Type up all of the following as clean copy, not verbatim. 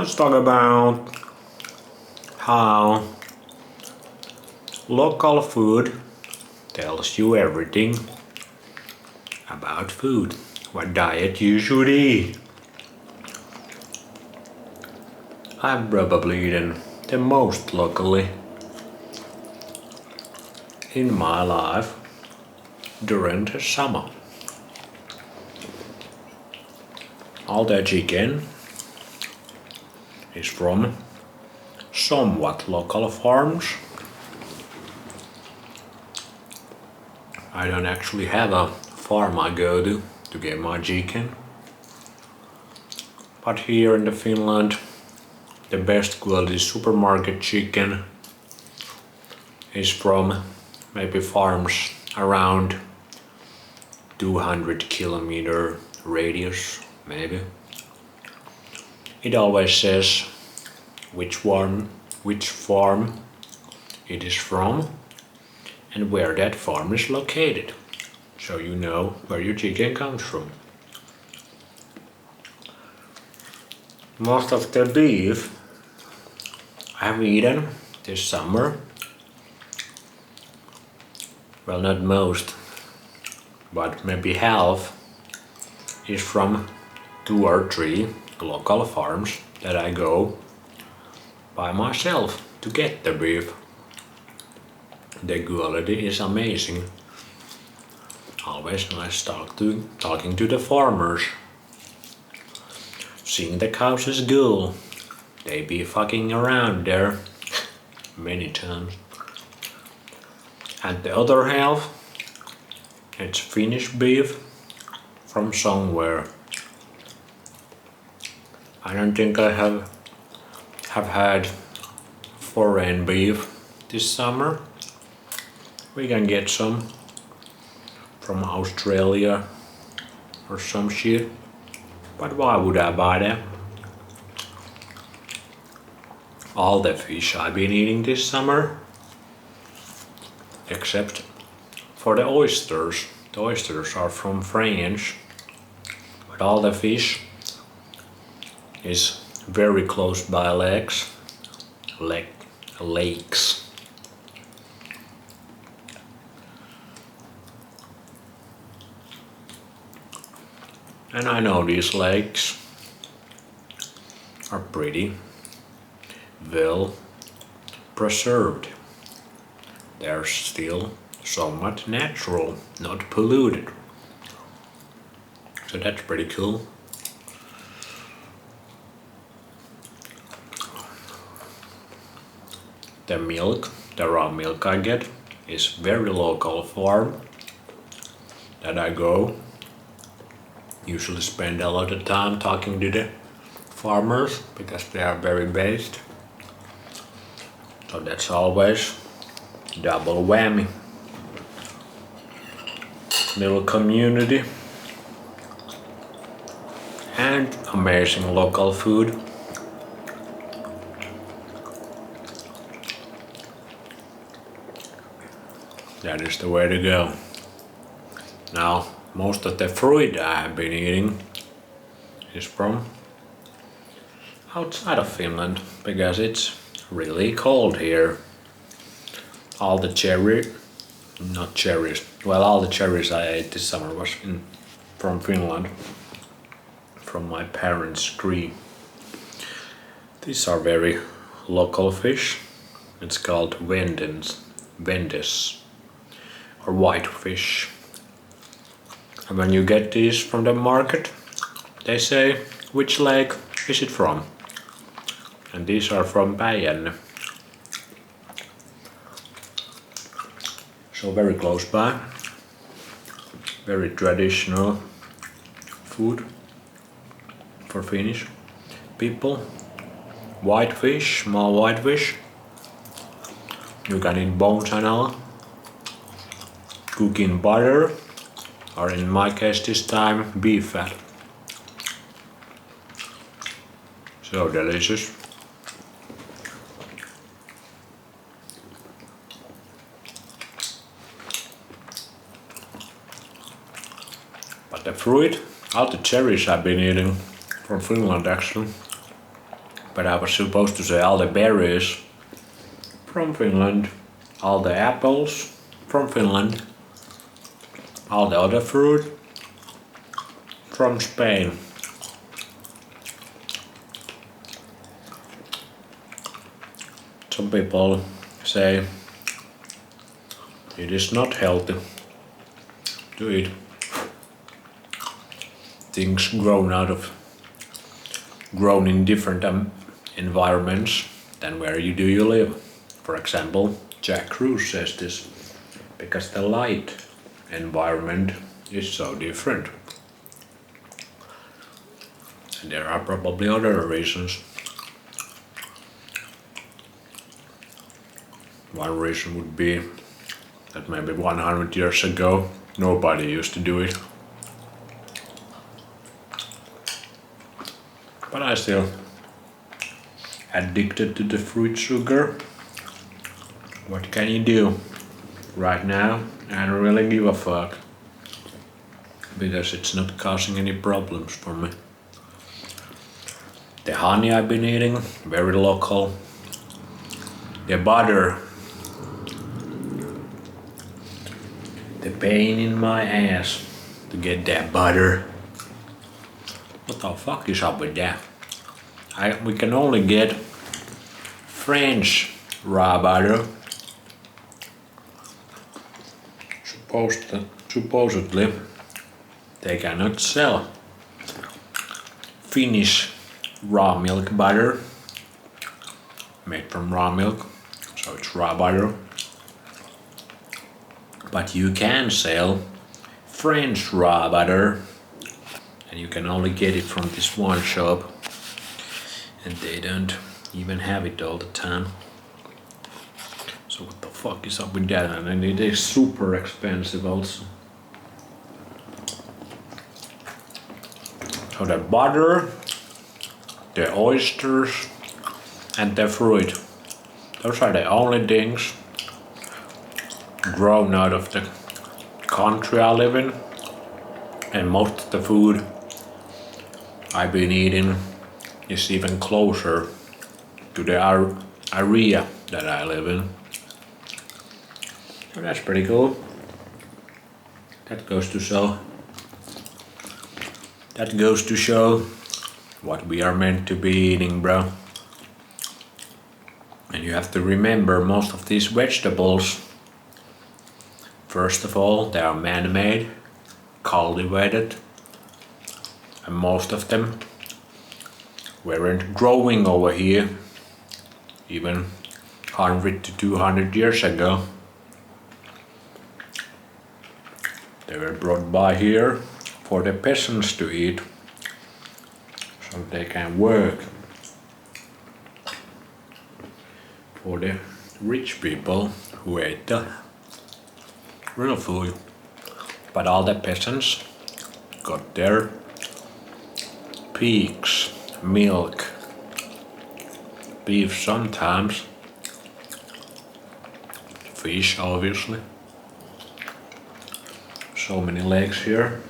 Let's talk about how local food tells you everything about food, what diet you should eat. I've probably eaten the most locally in my life during the summer. All the chicken is from somewhat local farms. I don't actually have a farm I go to get my chicken. But here in the Finland, the best quality supermarket chicken is from maybe farms around 200-kilometer radius, maybe. It always says which farm it is from and where that farm is located, so you know where your chicken comes from. Most of the beef I've eaten this summer, well, not most, but maybe half, is from 2 or 3 local farms that I go by myself to get the beef. The quality is amazing. Always nice talking to the farmers. Seeing the cows is cool. They be fucking around there many times. And the other half, it's Finnish beef from somewhere. I don't think I have had foreign beef this summer. We can get some from Australia or some shit, but why would I buy them? All the fish I've been eating this summer, except for the oysters. The oysters are from France, but all the fish is very close by lakes. And I know these lakes are pretty well preserved. They're still somewhat natural, not polluted. So that's pretty cool. The milk, the raw milk I get, is very local farm that I go. Usually spend a lot of time talking to the farmers because they are very based. So that's always double whammy. Little community and amazing local food. That is the way to go. Now, most of the fruit I have been eating is from outside of Finland because it's really cold here. All the all the cherries I ate this summer was from Finland, from my parents' tree. These are very local fish. It's called vendes, or white fish. And when you get these from the market, they say, which lake is it from? And these are from Päijänne. So very close by. Very traditional food for Finnish people. White fish, small white fish. You can eat bones and all. Cook in butter, or in my case this time, beef fat. So delicious. But the fruit, all the cherries I've been eating from Finland actually, but I was supposed to say all the berries from Finland, all the apples from Finland, all the other fruit from Spain. Some people say it is not healthy to eat things grown in different environments than where you live. For example, Jack Kruse says this because the light environment is so different. And there are probably other reasons. One reason would be that maybe 100 years ago nobody used to do it. But I still addicted to the fruit sugar. What can you do? Right now, I don't really give a fuck. Because it's not causing any problems for me. The honey I've been eating, very local. The butter. The pain in my ass to get that butter. What the fuck is up with that? We can only get French raw butter. Supposedly they cannot sell Finnish raw milk butter made from raw milk, so it's raw butter. But you can sell French raw butter, and you can only get it from this one shop, and they don't even have it all the time. So what the fuck is up with that? And it is super expensive also. So the butter, the oysters, and the fruit. Those are the only things grown out of the country I live in. And most of the food I've been eating is even closer to the area that I live in. So that's pretty cool. That goes to show what we are meant to be eating, bro. And you have to remember, most of these vegetables, first of all, they are man-made, cultivated, and most of them weren't growing over here even 100 to 200 years ago. They were brought by here for the peasants to eat, so they can work. For the rich people who ate the real food. But all the peasants got their pigs, milk, beef sometimes, fish obviously. So many legs here.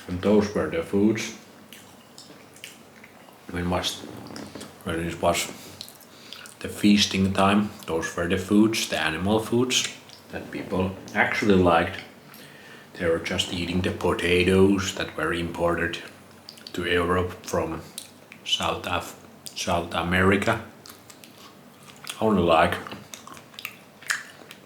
And those were the foods. When it was the feasting time, those were the foods, the animal foods that people actually liked. They were just eating the potatoes that were imported to Europe from South America. Only like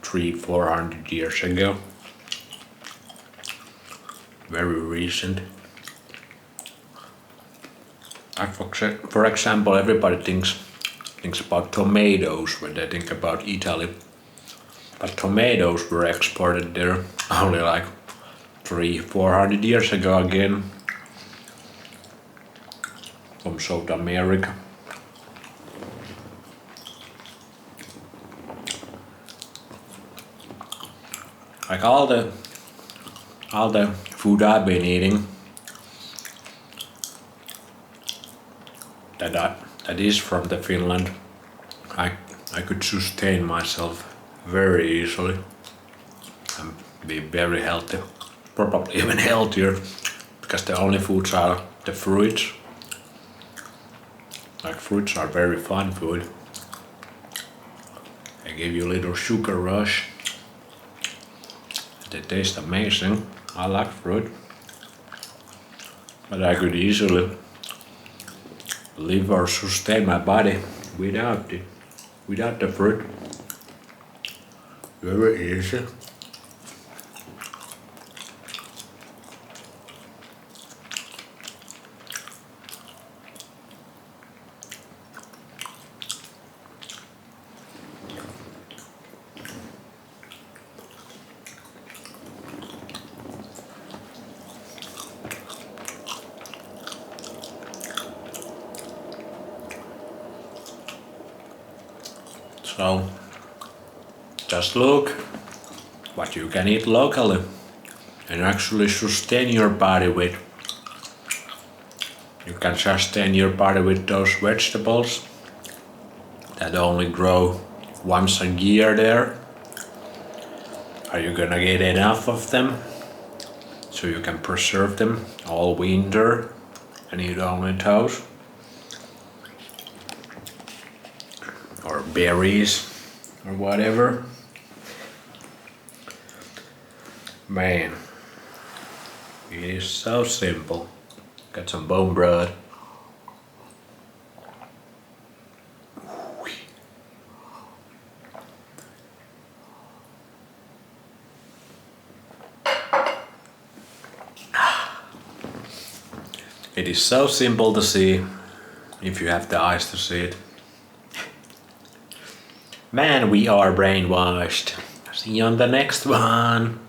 300-400 years ago. Very recent. For example, everybody thinks about tomatoes when they think about Italy. But tomatoes were exported there only like 300-400 years ago again from South America. Like all the food I've been eating that is from the Finland, I could sustain myself very easily and be very healthy, probably even healthier, because the only foods are the fruits. Like fruits are very fun food. They give you a little sugar rush. They taste amazing. I like fruit. But I could easily live or sustain my body without the fruit. Very easy. So just look what you can eat locally and actually sustain your body with. You can sustain your body with those vegetables that only grow once a year there. Are you gonna get enough of them so you can preserve them all winter and eat only those? Or berries or whatever. Man, it is so simple. Got some bone broth. It is so simple to see if you have the eyes to see it. Man, we are brainwashed. See you on the next one.